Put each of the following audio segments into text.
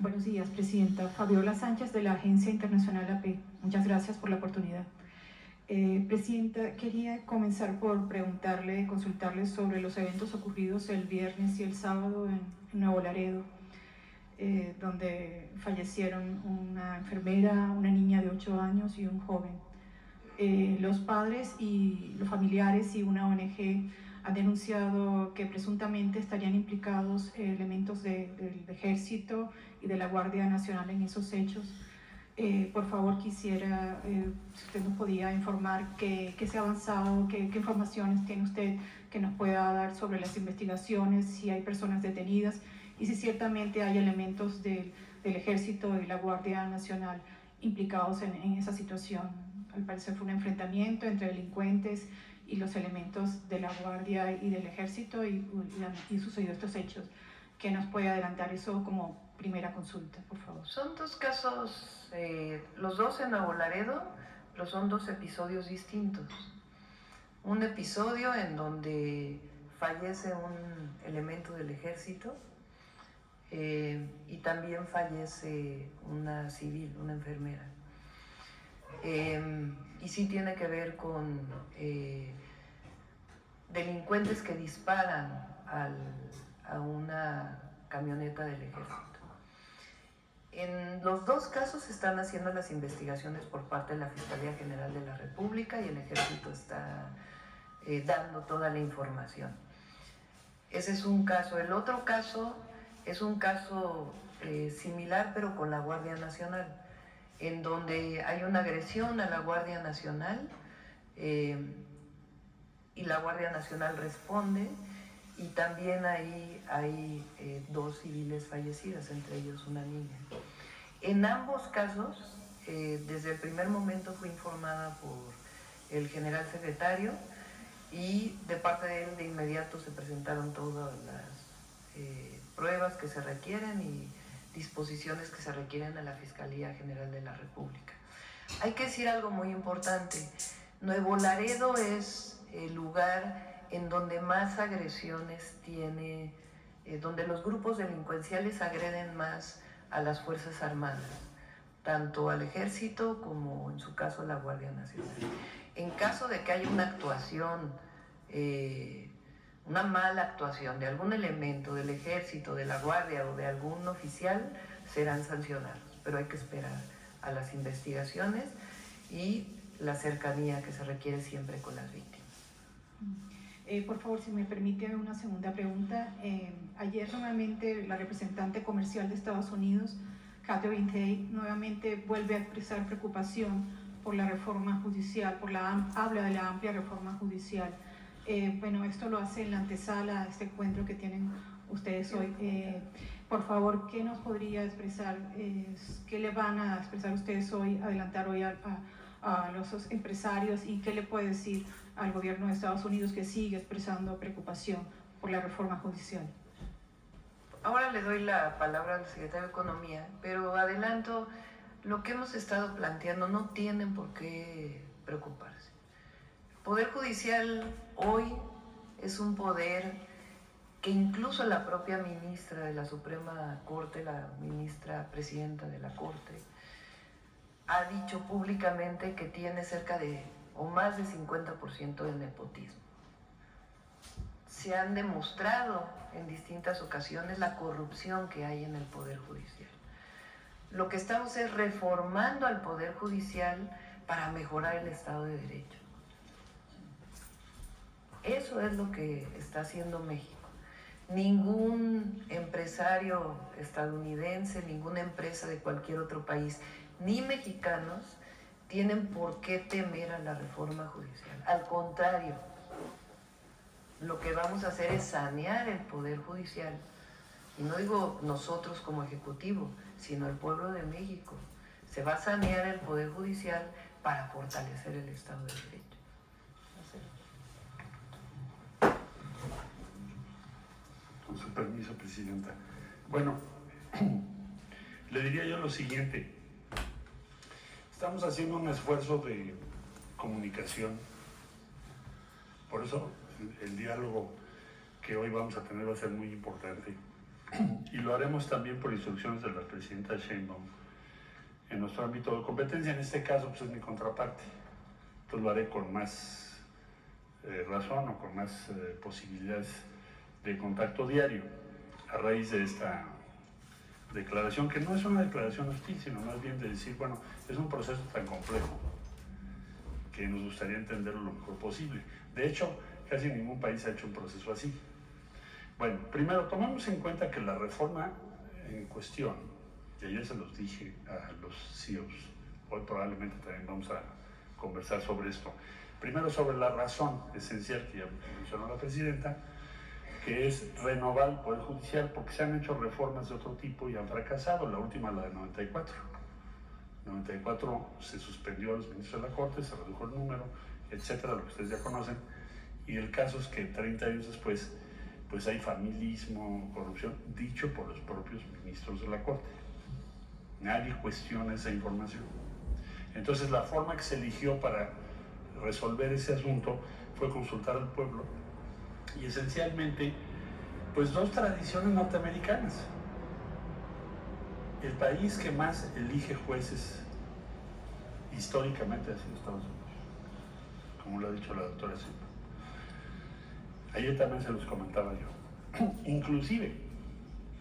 Buenos días, Presidenta. Fabiola Sánchez, de la Agencia Internacional AP. Muchas gracias por la oportunidad. Presidenta, quería comenzar por preguntarle, consultarle sobre los eventos ocurridos el viernes y el sábado en Nuevo Laredo, donde fallecieron una enfermera, una niña de 8 años y un joven. Los padres y los familiares y una ONG han denunciado que presuntamente estarían implicados elementos del Ejército y de la Guardia Nacional en esos hechos. Por favor, quisiera, si usted nos podía informar qué se ha avanzado, qué informaciones tiene usted que nos pueda dar sobre las investigaciones, si hay personas detenidas y si ciertamente hay elementos del Ejército y la Guardia Nacional implicados en esa situación. Al parecer fue un enfrentamiento entre delincuentes y los elementos de la Guardia y del Ejército y sucedió estos hechos. ¿Qué nos puede adelantar eso como primera consulta, por favor? Son dos casos, los dos en Nuevo Laredo, pero son dos episodios distintos. Un episodio en donde fallece un elemento del ejército y también fallece una civil, una enfermera. Y sí tiene que ver con delincuentes que disparan a una camioneta del ejército. En los dos casos se están haciendo las investigaciones por parte de la Fiscalía General de la República y el Ejército está dando toda la información. Ese es un caso. El otro caso es un caso similar pero con la Guardia Nacional, en donde hay una agresión a la Guardia Nacional y la Guardia Nacional responde, y también ahí hay dos civiles fallecidas, entre ellos una niña. En ambos casos, desde el primer momento fui informada por el general secretario y de parte de él de inmediato se presentaron todas las pruebas que se requieren y disposiciones que se requieren a la Fiscalía General de la República. Hay que decir algo muy importante. Nuevo Laredo es el lugar en donde más agresiones tiene, donde los grupos delincuenciales agreden más a las Fuerzas Armadas, tanto al Ejército como en su caso a la Guardia Nacional. En caso de que haya una actuación, una mala actuación de algún elemento del Ejército, de la Guardia o de algún oficial, serán sancionados, pero hay que esperar a las investigaciones y la cercanía que se requiere siempre con las víctimas. Por favor, si me permite una segunda pregunta. Ayer nuevamente la representante comercial de Estados Unidos, Catherine Tai, nuevamente vuelve a expresar preocupación por la reforma judicial, habla de la amplia reforma judicial. Bueno, esto lo hace en la antesala a este encuentro que tienen ustedes hoy. Por favor, ¿qué nos podría expresar? ¿Qué le van a expresar ustedes hoy, adelantar hoy a los empresarios, y qué le puede decir al gobierno de Estados Unidos que sigue expresando preocupación por la reforma judicial? Ahora le doy la palabra al secretario de Economía, pero adelanto, lo que hemos estado planteando no tienen por qué preocuparse. El Poder Judicial hoy es un poder que incluso la propia ministra de la Suprema Corte, la ministra presidenta de la Corte, ha dicho públicamente que tiene cerca de o más de 50% de nepotismo. Se han demostrado en distintas ocasiones la corrupción que hay en el Poder Judicial. Lo que estamos es reformando al Poder Judicial para mejorar el Estado de Derecho. Eso es lo que está haciendo México. Ningún empresario estadounidense, ninguna empresa de cualquier otro país, ni mexicanos, tienen por qué temer a la reforma judicial. Al contrario, lo que vamos a hacer es sanear el Poder Judicial. Y no digo nosotros como Ejecutivo, sino el pueblo de México. Se va a sanear el Poder Judicial para fortalecer el Estado de Derecho. Con su permiso, Presidenta. Bueno, le diría yo lo siguiente. Estamos haciendo un esfuerzo de comunicación. Por eso el diálogo que hoy vamos a tener va a ser muy importante. y lo haremos también por instrucciones de la presidenta Sheinbaum en nuestro ámbito de competencia. En este caso, pues es mi contraparte. Entonces lo haré con más razón o con más posibilidades de contacto diario a raíz de esta declaración, que no es una declaración hostil, sino más bien de decir, bueno, es un proceso tan complejo que nos gustaría entenderlo lo mejor posible. De hecho, casi ningún país ha hecho un proceso así. Bueno, primero, tomemos en cuenta que la reforma en cuestión, y ayer se los dije a los CEOs, hoy probablemente también vamos a conversar sobre esto. Primero, sobre la razón esencial que ya mencionó la presidenta, que es renovar el Poder Judicial, porque se han hecho reformas de otro tipo y han fracasado. La última, la de 94. En 94 se suspendió a los ministros de la Corte, se redujo el número, etcétera, lo que ustedes ya conocen. Y el caso es que 30 años después, pues hay familismo, corrupción, dicho por los propios ministros de la Corte. Nadie cuestiona esa información. Entonces, la forma que se eligió para resolver ese asunto fue consultar al pueblo y esencialmente, pues dos tradiciones norteamericanas. El país que más elige jueces históricamente ha sido Estados Unidos, como lo ha dicho la doctora Silva. Ayer también se los comentaba yo. Inclusive,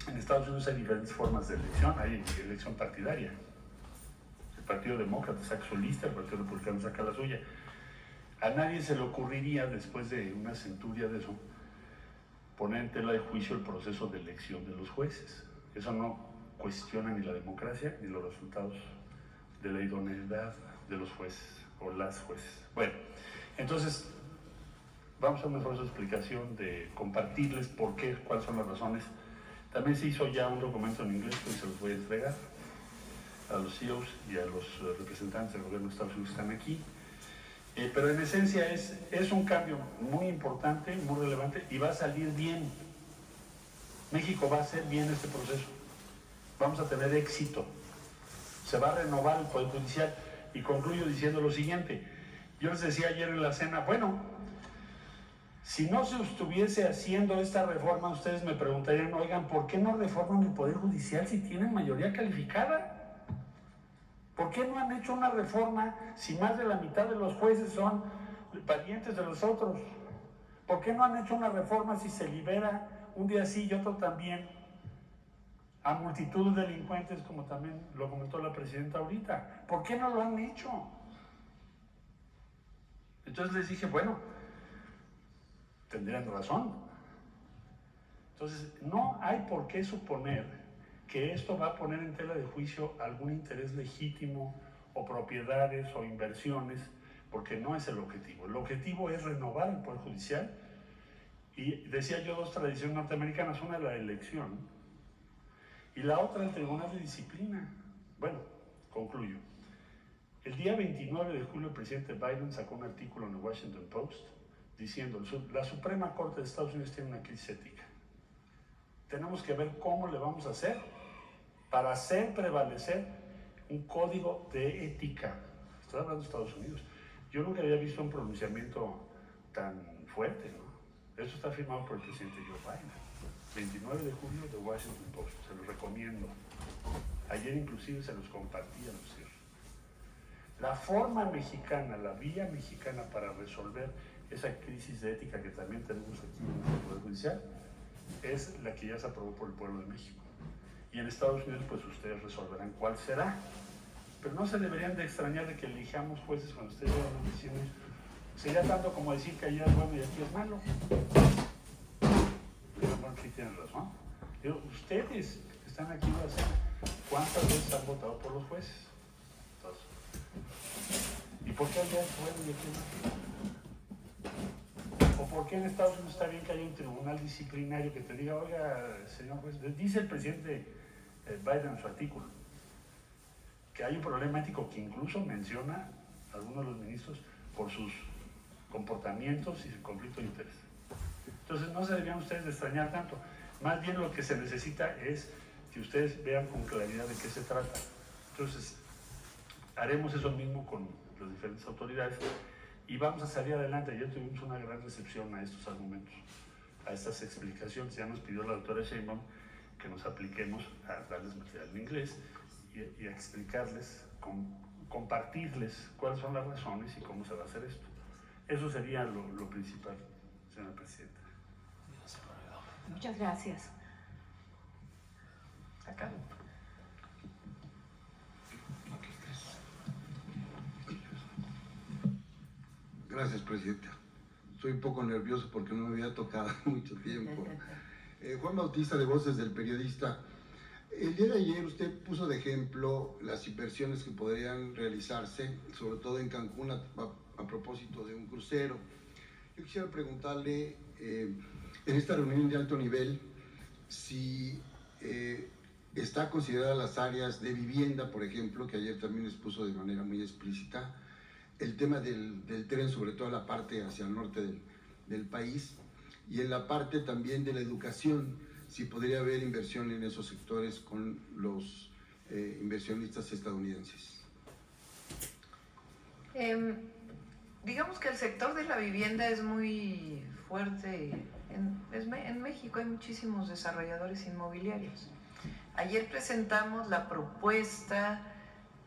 en Estados Unidos hay diferentes formas de elección. Hay elección partidaria. El Partido Demócrata saca su lista, el Partido Republicano saca la suya. A nadie se le ocurriría, después de una centuria de eso, poner en tela de juicio el proceso de elección de los jueces. Eso no cuestiona ni la democracia ni los resultados de la idoneidad de los jueces o las jueces. Bueno, entonces vamos a hacer un esfuerzo de explicación, de compartirles por qué, cuáles son las razones. También se hizo ya un documento en inglés que se los voy a entregar a los CEOs y a los representantes del gobierno de Estados Unidos que están aquí. Pero en esencia es un cambio muy importante, muy relevante y va a salir bien. México va a hacer bien este proceso. Vamos a tener éxito. Se va a renovar el Poder Judicial. Y concluyo diciendo lo siguiente. Yo les decía ayer en la cena, bueno, si no se estuviese haciendo esta reforma, ustedes me preguntarían, oigan, ¿por qué no reforman el Poder Judicial si tienen mayoría calificada? ¿Por qué no han hecho una reforma si más de la mitad de los jueces son parientes de los otros? ¿Por qué no han hecho una reforma si se libera un día sí y otro también a multitud de delincuentes, como también lo comentó la presidenta ahorita? ¿Por qué no lo han hecho? Entonces les dije, bueno, tendrían razón. Entonces, no hay por qué suponer que esto va a poner en tela de juicio algún interés legítimo o propiedades o inversiones, porque no es el objetivo. El objetivo es renovar el Poder Judicial y decía yo dos tradiciones norteamericanas, una la elección y la otra el Tribunal de Disciplina. Bueno, concluyo. El día 29 de julio el presidente Biden sacó un artículo en el Washington Post diciendo la Suprema Corte de Estados Unidos tiene una crisis ética. Tenemos que ver cómo le vamos a hacer para hacer prevalecer un código de ética. Estoy hablando de Estados Unidos. Yo nunca había visto un pronunciamiento tan fuerte, ¿no? Eso está firmado por el presidente Joe Biden. 29 de julio de Washington Post. Se los recomiendo. Ayer inclusive se los compartí a los CEOs. La forma mexicana, la vía mexicana para resolver esa crisis de ética que también tenemos aquí en el Poder Judicial es la que ya se aprobó por el pueblo de México. Y en Estados Unidos, pues ustedes resolverán cuál será. Pero no se deberían de extrañar de que elijamos jueces cuando ustedes llegan a decisiones. Sería tanto como decir que allá es bueno y aquí es malo. Pero bueno, sí tienen razón. Digo, ustedes que están aquí en la cena, ¿cuántas veces han votado por los jueces? Entonces, ¿y por qué allá es bueno y aquí es malo? ¿O por qué en Estados Unidos está bien que haya un tribunal disciplinario que te diga, oiga, señor juez, dice el presidente Biden en su artículo, que hay un problema ético que incluso menciona a algunos de los ministros por sus comportamientos y su conflicto de interés? Entonces no se deberían ustedes de extrañar tanto. Más bien lo que se necesita es que ustedes vean con claridad de qué se trata. Entonces haremos eso mismo con las diferentes autoridades y vamos a salir adelante. Ayer tuvimos una gran recepción a estos argumentos, a estas explicaciones. Ya nos pidió la doctora Sheinbaum que nos apliquemos a darles material en inglés y a explicarles, compartirles cuáles son las razones y cómo se va a hacer esto. Eso sería lo principal, señora presidenta. Muchas gracias. Acá. Gracias, presidenta. Soy un poco nervioso porque no me había tocado mucho tiempo. Juan Bautista, de Voces del Periodista. El día de ayer usted puso de ejemplo las inversiones que podrían realizarse, sobre todo en Cancún, a propósito de un crucero. Yo quisiera preguntarle, en esta reunión de alto nivel, si está considerada las áreas de vivienda, por ejemplo, que ayer también expuso de manera muy explícita, el tema del tren, sobre todo la parte hacia el norte del país, y en la parte también de la educación, si podría haber inversión en esos sectores con los inversionistas estadounidenses. Digamos que el sector de la vivienda es muy fuerte. En México hay muchísimos desarrolladores inmobiliarios. Ayer presentamos la propuesta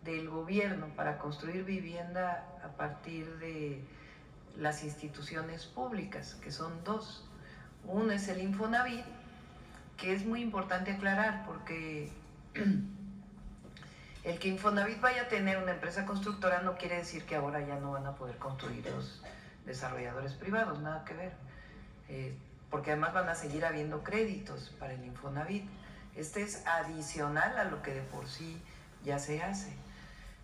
del gobierno para construir vivienda a partir de las instituciones públicas, que son dos. Uno es el Infonavit, que es muy importante aclarar porque el que Infonavit vaya a tener una empresa constructora no quiere decir que ahora ya no van a poder construir los desarrolladores privados, nada que ver, porque además van a seguir habiendo créditos para el Infonavit. Este es adicional a lo que de por sí ya se hace.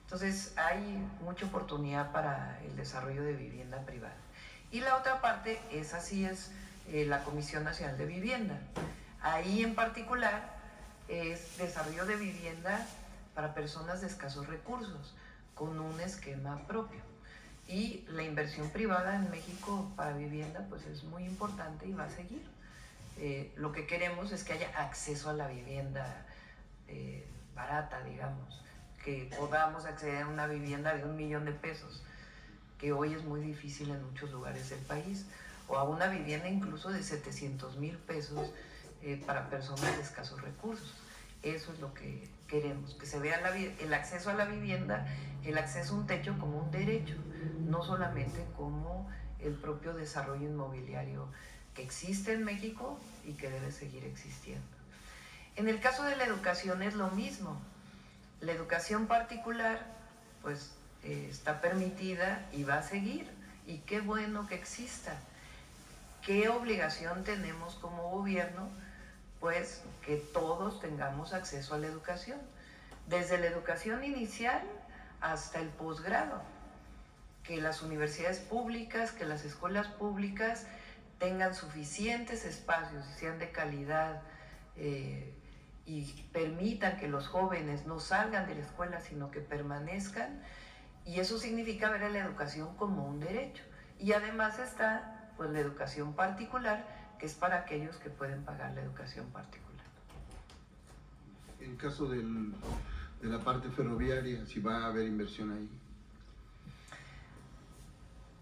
Entonces hay mucha oportunidad para el desarrollo de vivienda privada. Y la otra parte, esa sí es la Comisión Nacional de Vivienda. Ahí en particular es desarrollo de vivienda para personas de escasos recursos, con un esquema propio. Y la inversión privada en México para vivienda pues es muy importante y va a seguir. Lo que queremos es que haya acceso a la vivienda barata, digamos, que podamos acceder a una vivienda de $1 millón, que hoy es muy difícil en muchos lugares del país, o a una vivienda incluso de $700,000 para personas de escasos recursos. Eso es lo que queremos, que se vea el acceso a la vivienda, el acceso a un techo como un derecho, no solamente como el propio desarrollo inmobiliario que existe en México y que debe seguir existiendo. En el caso de la educación es lo mismo. La educación particular pues está permitida y va a seguir, y qué bueno que exista. ¿Qué obligación tenemos como gobierno? Pues que todos tengamos acceso a la educación, desde la educación inicial hasta el posgrado, que las universidades públicas, que las escuelas públicas tengan suficientes espacios y sean de calidad, y permitan que los jóvenes no salgan de la escuela, sino que permanezcan, y eso significa ver a la educación como un derecho. Y además está pues la educación particular, que es para aquellos que pueden pagar la educación particular. En el caso de la parte ferroviaria, si va a haber inversión ahí.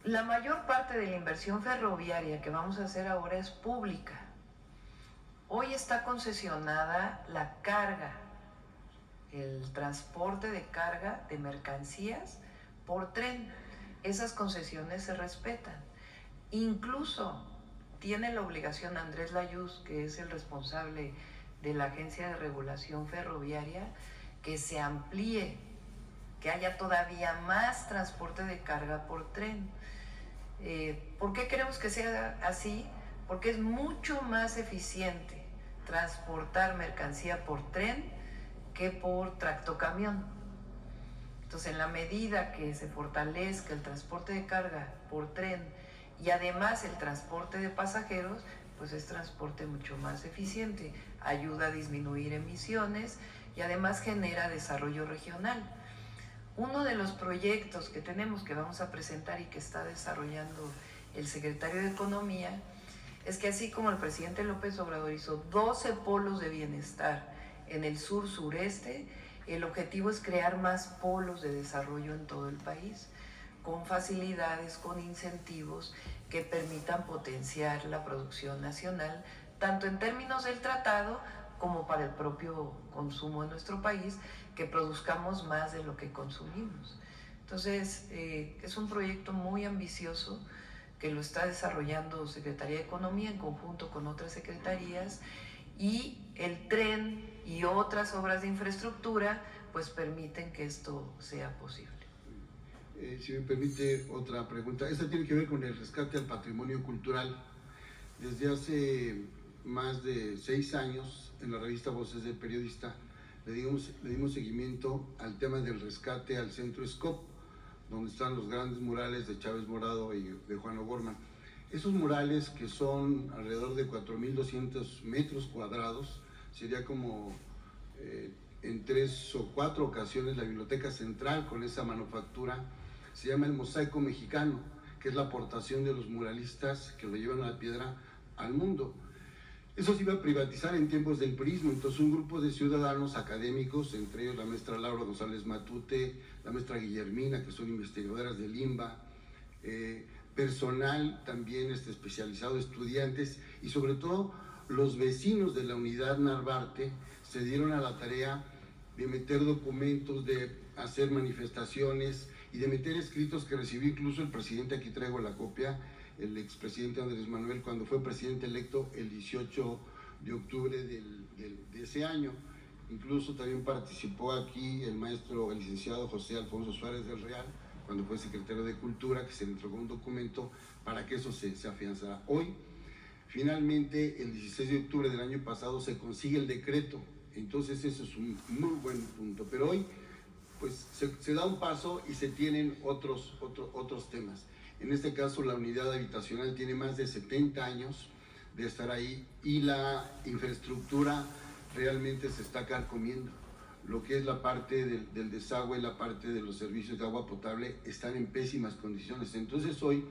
La mayor parte de la inversión ferroviaria que vamos a hacer ahora es pública. Hoy está concesionada la carga, el transporte de carga de mercancías por tren. Esas concesiones se respetan. Incluso tiene la obligación Andrés Layuz, que es el responsable de la Agencia de Regulación Ferroviaria, que se amplíe, que haya todavía más transporte de carga por tren. ¿Por qué queremos que sea así? Porque es mucho más eficiente transportar mercancía por tren que por tractocamión. Entonces, en la medida que se fortalezca el transporte de carga por tren y además el transporte de pasajeros, pues es transporte mucho más eficiente, ayuda a disminuir emisiones y además genera desarrollo regional. Uno de los proyectos que tenemos, que vamos a presentar y que está desarrollando el secretario de Economía, es que así como el presidente López Obrador hizo 12 polos de bienestar en el sur-sureste, el objetivo es crear más polos de desarrollo en todo el país, con facilidades, con incentivos que permitan potenciar la producción nacional, tanto en términos del tratado como para el propio consumo en nuestro país, que produzcamos más de lo que consumimos. Entonces, es un proyecto muy ambicioso que lo está desarrollando Secretaría de Economía en conjunto con otras secretarías, y el tren y otras obras de infraestructura pues permiten que esto sea posible. Si me permite otra pregunta, esta tiene que ver con el rescate al patrimonio cultural. Desde hace más de 6 años, en la revista Voces del Periodista, le dimos seguimiento al tema del rescate al Centro Scop, donde están los grandes murales de Chávez Morado y de Juan O'Gorman. Esos murales, que son alrededor de 4.200 metros cuadrados, sería como en 3 o 4 ocasiones la Biblioteca Central con esa manufactura. Se llama el Mosaico Mexicano, que es la aportación de los muralistas que lo llevan a la piedra al mundo. Eso se iba a privatizar en tiempos del PRIismo, entonces un grupo de ciudadanos académicos, entre ellos la maestra Laura González Matute, la maestra Guillermina, que son investigadoras del IMBA, personal también especializado, estudiantes, y sobre todo los vecinos de la unidad Narvarte se dieron a la tarea de meter documentos, de hacer manifestaciones y de meter escritos que recibió incluso el presidente. Aquí traigo la copia, el expresidente Andrés Manuel, cuando fue presidente electo el 18 de octubre de ese año. Incluso también participó aquí el licenciado José Alfonso Suárez del Real, cuando fue secretario de Cultura, que se le entregó un documento para que eso se afianzara. Hoy, finalmente, el 16 de octubre del año pasado, se consigue el decreto. Entonces eso es un muy buen punto. Pero hoy, pues, se da un paso y se tienen otros temas. En este caso, la unidad habitacional tiene más de 70 años de estar ahí, y la infraestructura realmente se está carcomiendo. Lo que es la parte del desagüe, la parte de los servicios de agua potable, están en pésimas condiciones. Entonces hoy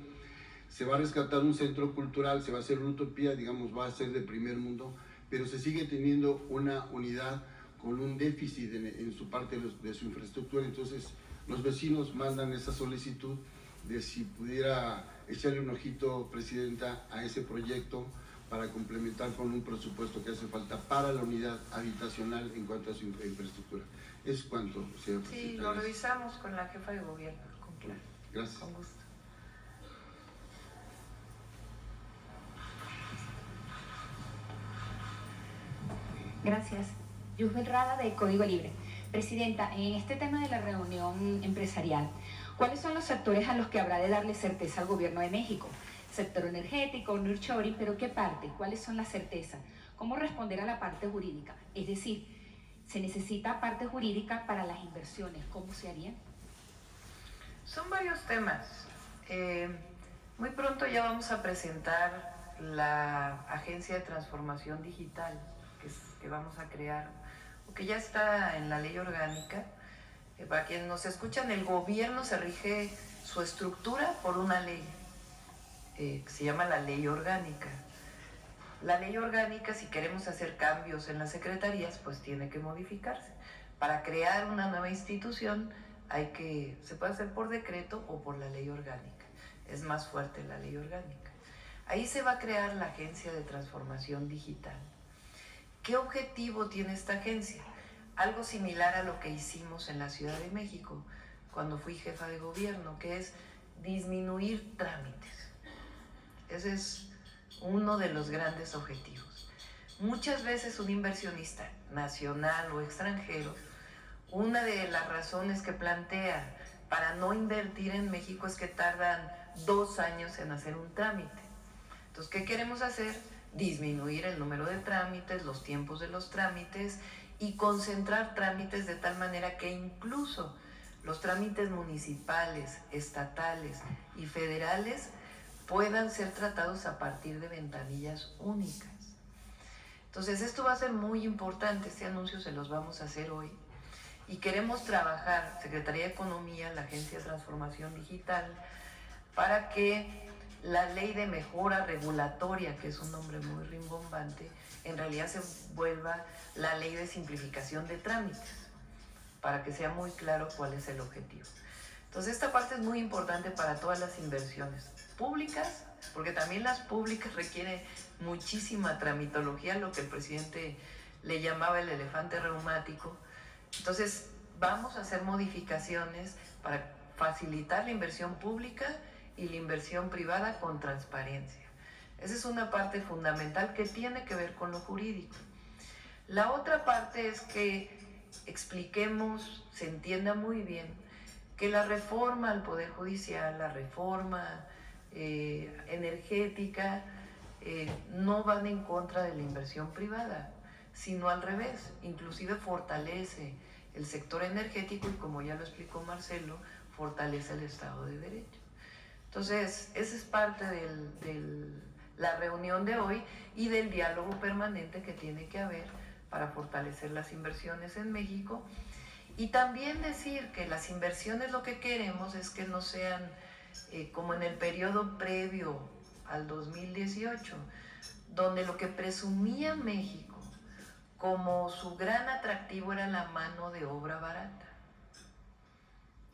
se va a rescatar un centro cultural, se va a hacer una utopía, digamos, va a ser de primer mundo, pero se sigue teniendo una unidad con un déficit en su parte de su infraestructura. Entonces los vecinos mandan esa solicitud de si pudiera echarle un ojito, Presidenta, a ese proyecto para complementar con un presupuesto que hace falta para la unidad habitacional en cuanto a su infraestructura. Es cuanto, señora Presidenta. Sí, lo revisamos con la jefa de gobierno, con Clara. Gracias. Con gusto. Gracias. Yusbel Rada, de Código Libre. Presidenta, en este tema de la reunión empresarial, ¿cuáles son los sectores a los que habrá de darle certeza al gobierno de México? Sector energético, nearshoring, pero ¿qué parte? ¿Cuáles son las certezas? ¿Cómo responder a la parte jurídica? Es decir, ¿se necesita parte jurídica para las inversiones? ¿Cómo se haría? Son varios temas. Muy pronto ya vamos a presentar la Agencia de Transformación Digital que vamos a crear, o que ya está en la ley orgánica. Para quienes nos escuchan, el gobierno se rige su estructura por una ley, que se llama la ley orgánica. La ley orgánica, si queremos hacer cambios en las secretarías, pues tiene que modificarse. Para crear una nueva institución se puede hacer por decreto o por la ley orgánica. Es más fuerte la ley orgánica. Ahí se va a crear la Agencia de Transformación Digital. ¿Qué objetivo tiene esta agencia? Algo similar a lo que hicimos en la Ciudad de México cuando fui jefa de gobierno, que es disminuir trámites. Ese es uno de los grandes objetivos. Muchas veces un inversionista nacional o extranjero, una de las razones que plantea para no invertir en México es que tardan 2 años en hacer un trámite. Entonces, ¿qué queremos hacer? Disminuir el número de trámites, los tiempos de los trámites, y concentrar trámites de tal manera que incluso los trámites municipales, estatales y federales puedan ser tratados a partir de ventanillas únicas. Entonces, esto va a ser muy importante. Este anuncio se los vamos a hacer hoy. Y queremos trabajar, Secretaría de Economía, la Agencia de Transformación Digital, para que la ley de mejora regulatoria, que es un nombre muy rimbombante, en realidad se vuelva la ley de simplificación de trámites, para que sea muy claro cuál es el objetivo. Entonces, esta parte es muy importante para todas las inversiones públicas, porque también las públicas requieren muchísima tramitología, lo que el presidente le llamaba el elefante reumático. Entonces, vamos a hacer modificaciones para facilitar la inversión pública y la inversión privada con transparencia. Esa es una parte fundamental que tiene que ver con lo jurídico. La otra parte es que expliquemos, se entienda muy bien, que la reforma al Poder Judicial, la reforma energética, no van en contra de la inversión privada, sino al revés, inclusive fortalece el sector energético y, como ya lo explicó Marcelo, fortalece el Estado de Derecho. Entonces, esa es parte de la reunión de hoy y del diálogo permanente que tiene que haber para fortalecer las inversiones en México. Y también decir que las inversiones lo que queremos es que no sean como en el periodo previo al 2018, donde lo que presumía México como su gran atractivo era la mano de obra barata.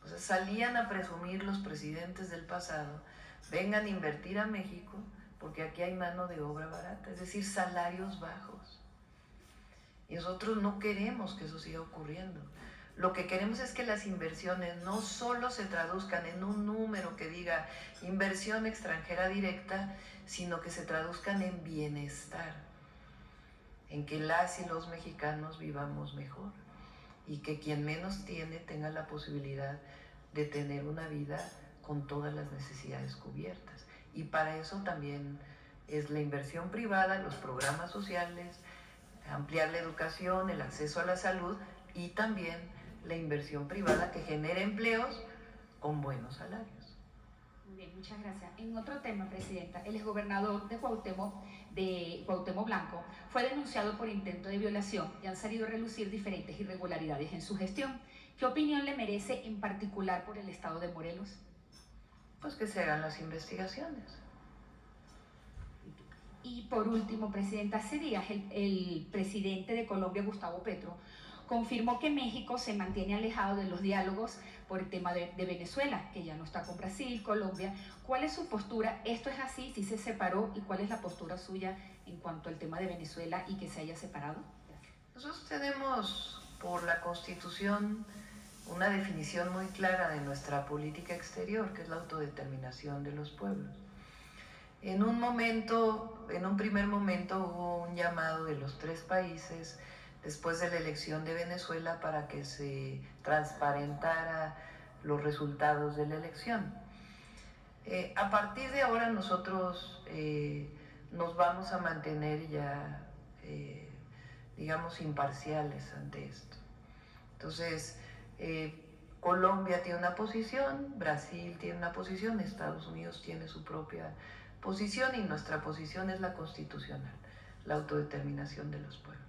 O sea, salían a presumir los presidentes del pasado, vengan a invertir a México porque aquí hay mano de obra barata, es decir, salarios bajos. Y nosotros no queremos que eso siga ocurriendo. Lo que queremos es que las inversiones no solo se traduzcan en un número que diga inversión extranjera directa, sino que se traduzcan en bienestar, en que las y los mexicanos vivamos mejor y que quien menos tiene tenga la posibilidad de tener una vida con todas las necesidades cubiertas. Y para eso también es la inversión privada, los programas sociales, ampliar la educación, el acceso a la salud y también la inversión privada que genere empleos con buenos salarios. Muy bien, muchas gracias. En otro tema, Presidenta, el exgobernador de Cuauhtémoc Blanco fue denunciado por intento de violación y han salido a relucir diferentes irregularidades en su gestión. ¿Qué opinión le merece en particular por el estado de Morelos? Pues que se hagan las investigaciones. Y por último, Presidenta, hace días el presidente de Colombia, Gustavo Petro, confirmó que México se mantiene alejado de los diálogos por el tema de Venezuela, que ya no está con Brasil, Colombia. ¿Cuál es su postura? ¿Esto es así? ¿Sí se separó? ¿Y cuál es la postura suya en cuanto al tema de Venezuela y que se haya separado? Nosotros tenemos por la Constitución una definición muy clara de nuestra política exterior, que es la autodeterminación de los pueblos. En un primer momento hubo un llamado de los 3 países después de la elección de Venezuela para que se transparentara los resultados de la elección. A partir de ahora nosotros nos vamos a mantener ya, digamos, imparciales ante esto. Entonces, Colombia tiene una posición, Brasil tiene una posición, Estados Unidos tiene su propia posición y nuestra posición es la constitucional, la autodeterminación de los pueblos.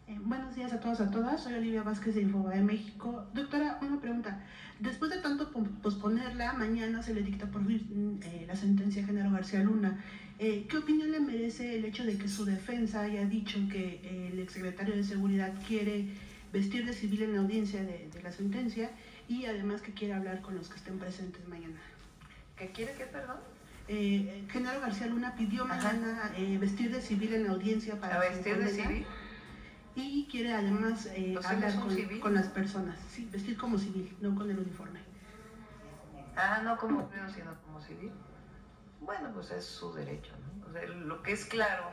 Buenos días a todos, a todas. Soy Olivia Vázquez de Infobae México. Doctora, una pregunta. Después de tanto posponerla, mañana se le dicta por fin la sentencia a Genaro García Luna. ¿Qué opinión le merece el hecho de que su defensa haya dicho que el exsecretario de Seguridad quiere vestir de civil en la audiencia de la sentencia y además que quiere hablar con los que estén presentes mañana? ¿Qué quiere que, perdón? Genaro García Luna pidió mañana vestir de civil en la audiencia para... ¿A vestir de civil? Y quiere además hablar con las personas, sí, vestir como civil, no con el uniforme. Ah, no como creo, sino como civil. Bueno, pues es su derecho, ¿no? O sea, lo que es claro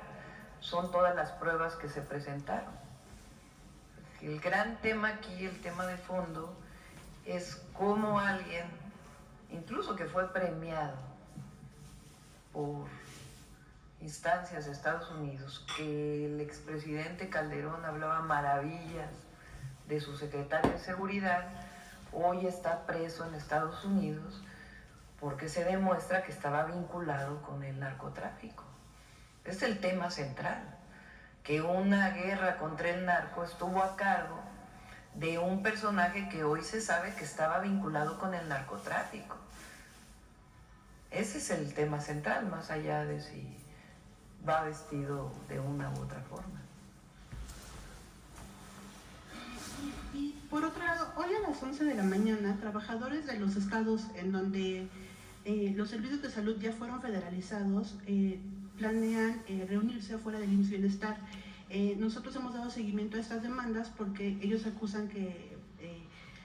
son todas las pruebas que se presentaron. El gran tema aquí, el tema de fondo, es cómo alguien, incluso que fue premiado por instancias de Estados Unidos, que el expresidente Calderón hablaba maravillas de su secretario de Seguridad, hoy está preso en Estados Unidos porque se demuestra que estaba vinculado con el narcotráfico. Es el tema central, que una guerra contra el narco estuvo a cargo de un personaje que hoy se sabe que estaba vinculado con el narcotráfico. Ese es el tema central, más allá de si va vestido de una u otra forma. Y por otro lado, hoy a las 11 de la mañana, trabajadores de los estados en donde los servicios de salud ya fueron federalizados, planean reunirse afuera del IMSS Bienestar. Nosotros hemos dado seguimiento a estas demandas porque ellos acusan que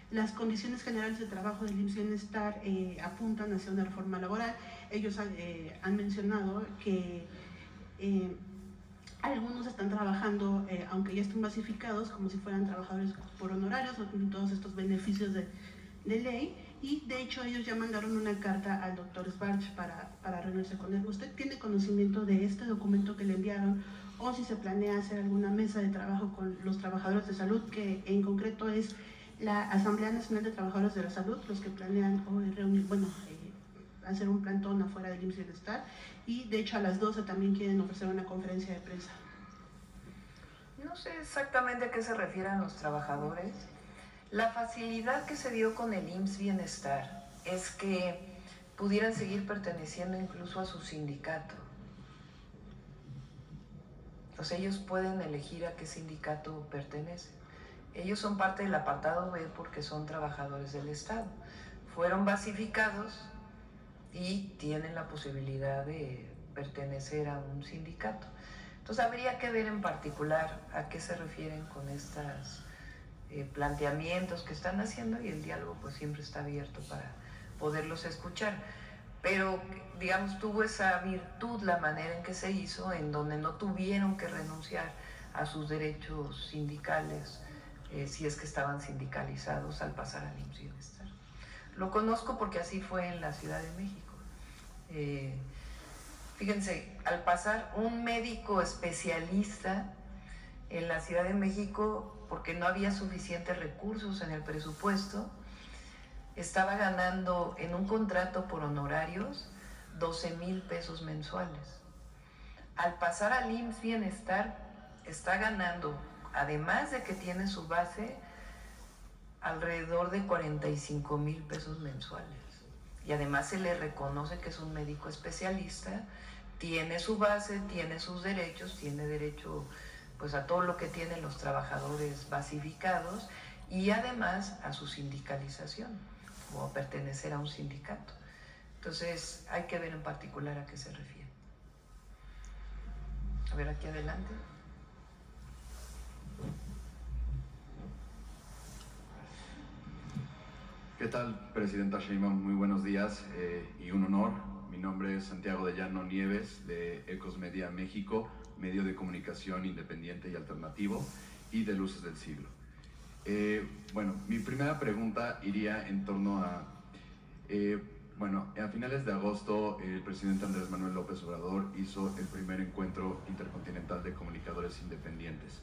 las condiciones generales de trabajo del IMSS Bienestar apuntan hacia una reforma laboral. Ellos han mencionado que algunos están trabajando, aunque ya estén basificados, como si fueran trabajadores por honorarios, no tienen todos estos beneficios de ley, y de hecho ellos ya mandaron una carta al doctor Sbarch para reunirse con él. ¿Usted tiene conocimiento de este documento que le enviaron, o si se planea hacer alguna mesa de trabajo con los trabajadores de salud, que en concreto es la Asamblea Nacional de Trabajadores de la Salud, los que planean hoy reunir, hacer un plantón afuera del IMSS Bienestar, y de hecho a las 12 también quieren ofrecer una conferencia de prensa? No sé exactamente a qué se refieren los trabajadores. La facilidad que se dio con el IMSS Bienestar es que pudieran seguir perteneciendo incluso a su sindicato. O sea, ellos pueden elegir a qué sindicato pertenecen. Ellos son parte del apartado B porque son trabajadores del Estado. Fueron basificados y tienen la posibilidad de pertenecer a un sindicato. Entonces habría que ver en particular a qué se refieren con estos planteamientos que están haciendo, y el diálogo pues siempre está abierto para poderlos escuchar. Pero, digamos, tuvo esa virtud la manera en que se hizo, en donde no tuvieron que renunciar a sus derechos sindicales, si es que estaban sindicalizados al pasar al IMSS Bienestar. Lo conozco porque así fue en la Ciudad de México. Fíjense, al pasar un médico especialista en la Ciudad de México, porque no había suficientes recursos en el presupuesto, estaba ganando en un contrato por honorarios 12,000 pesos mensuales. Al pasar al IMSS Bienestar, está ganando, además de que tiene su base, alrededor de 45,000 pesos mensuales. Y además se le reconoce que es un médico especialista, tiene su base, tiene sus derechos, tiene derecho pues a todo lo que tienen los trabajadores basificados, y además a su sindicalización o a pertenecer a un sindicato. Entonces hay que ver en particular a qué se refiere. A ver, aquí adelante. ¿Qué tal, Presidenta Sheinbaum? Muy buenos días y un honor. Mi nombre es Santiago de Llano Nieves, de Ecos Media México, medio de comunicación independiente y alternativo, y de Luces del Siglo. Bueno, mi primera pregunta iría en torno a... a finales de agosto, el presidente Andrés Manuel López Obrador hizo el primer encuentro intercontinental de comunicadores independientes.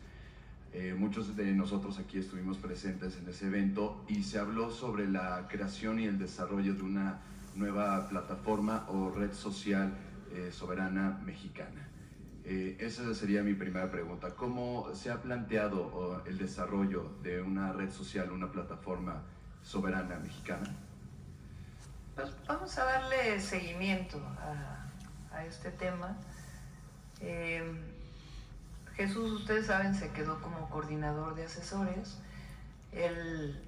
Muchos de nosotros aquí estuvimos presentes en ese evento y se habló sobre la creación y el desarrollo de una nueva plataforma o red social soberana mexicana. Esa sería mi primera pregunta. ¿Cómo se ha planteado el desarrollo de una red social, una plataforma soberana mexicana? Pues vamos a darle seguimiento a este tema. Jesús, ustedes saben, se quedó como coordinador de asesores. Él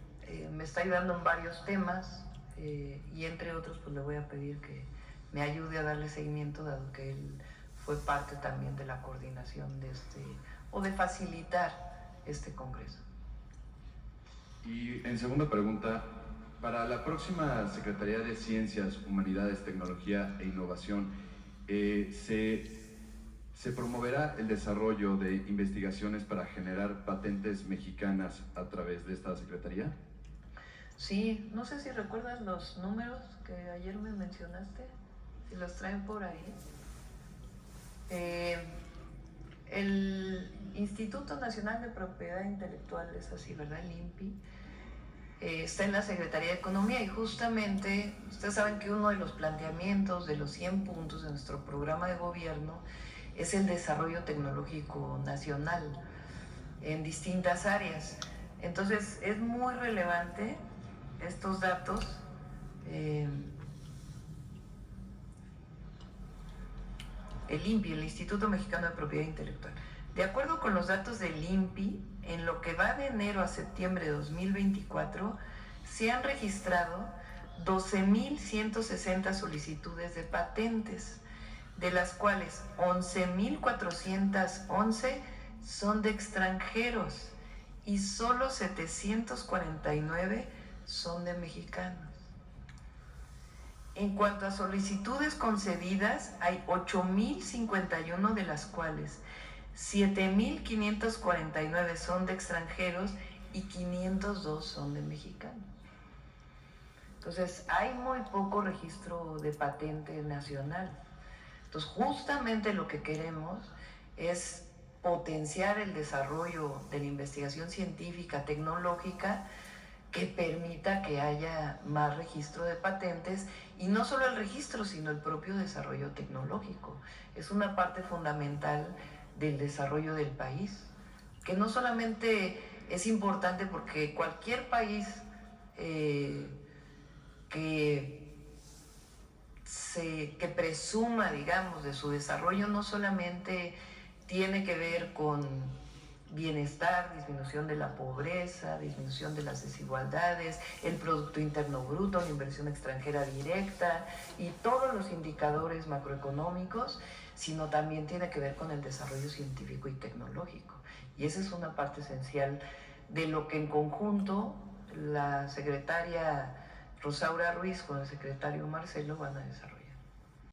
me está ayudando en varios temas y entre otros pues le voy a pedir que me ayude a darle seguimiento, dado que él fue parte también de la coordinación de de facilitar este congreso. Y en segunda pregunta, para la próxima Secretaría de Ciencias, Humanidades, Tecnología e Innovación, ¿se promoverá el desarrollo de investigaciones para generar patentes mexicanas a través de esta secretaría? Sí, no sé si recuerdas los números que ayer me mencionaste, si los traen por ahí. El Instituto Nacional de Propiedad Intelectual, es así, ¿verdad? El INPI, está en la Secretaría de Economía, y justamente ustedes saben que uno de los planteamientos de los 100 puntos de nuestro programa de gobierno es el desarrollo tecnológico nacional en distintas áreas. Entonces es muy relevante estos datos. El INPI, el Instituto Mexicano de Propiedad Intelectual. De acuerdo con los datos del INPI, en lo que va de enero a septiembre de 2024, se han registrado 12.160 solicitudes de patentes, de las cuales 11.411 son de extranjeros y solo 749 son de mexicanos. En cuanto a solicitudes concedidas, hay 8.051, de las cuales 7.549 son de extranjeros y 502 son de mexicanos. Entonces, hay muy poco registro de patente nacional. Entonces, justamente lo que queremos es potenciar el desarrollo de la investigación científica, tecnológica, que permita que haya más registro de patentes, y no solo el registro, sino el propio desarrollo tecnológico. Es una parte fundamental del desarrollo del país, que no solamente es importante porque cualquier país que presuma, digamos, de su desarrollo no solamente tiene que ver con bienestar, disminución de la pobreza, disminución de las desigualdades, el Producto Interno Bruto, la inversión extranjera directa y todos los indicadores macroeconómicos, sino también tiene que ver con el desarrollo científico y tecnológico. Y esa es una parte esencial de lo que en conjunto la secretaria Rosaura Ruiz con el secretario Marcelo van a desarrollar.